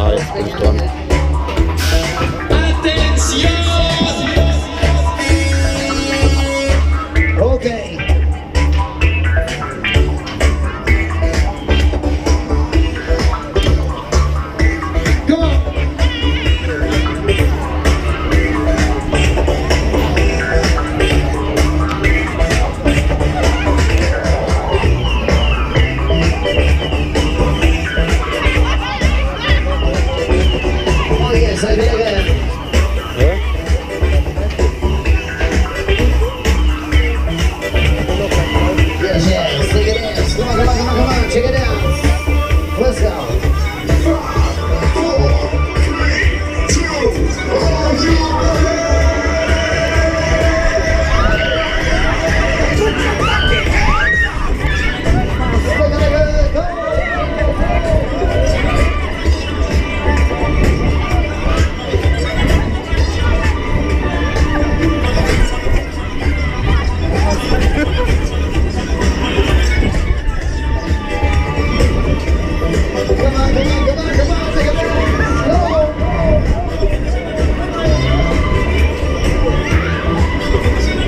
Ja, jetzt bin ich dran. Okay. Come on. Oh yes, I did it. Ja? Yes, yes, look at this. Come on, come on, come on, come on, check it out. Let's go.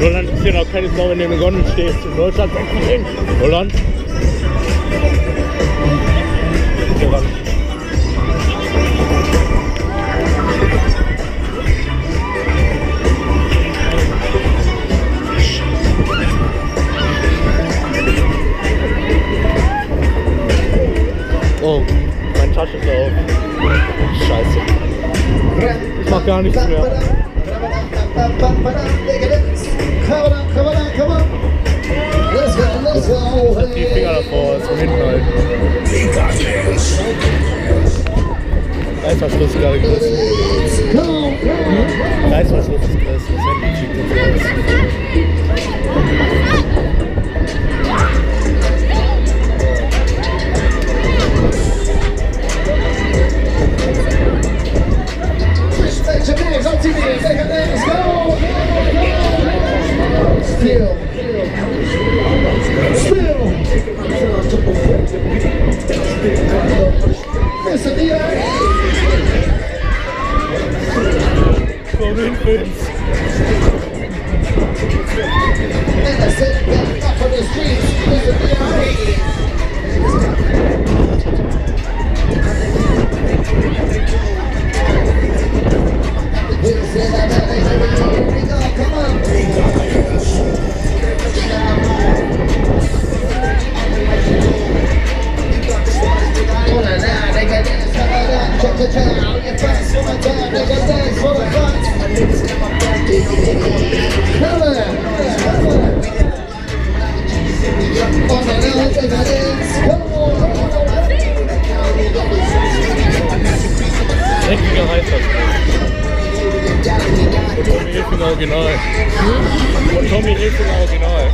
Roland ist ja auch keine Sau, wenn du in der Gondel stehst. In Deutschland sagt man hin. Roland. Roland. Oh, meine Tasche ist auf. Scheiße. Ich mach gar nichts mehr. Die Finger davor, zum hinten halten. Reißverschluss gerade gerissen. Reißverschluss ist gerissen, das Handy schickt uns raus. Dreckiger Reißverschluss. Tommy Hilfiger Original. Und Tommy Hilfiger Original.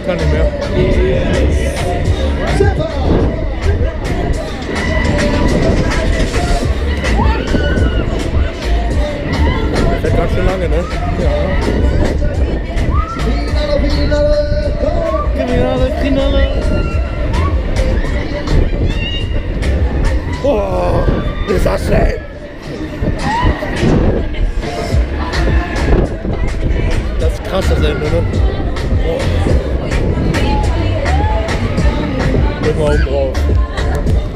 Kann nicht mehr. Fährt ganz schön lange, ne? Ja. Oh, ist das schön. Das ist krass, das Ende, ne? Oh. Guck mal oben drauf.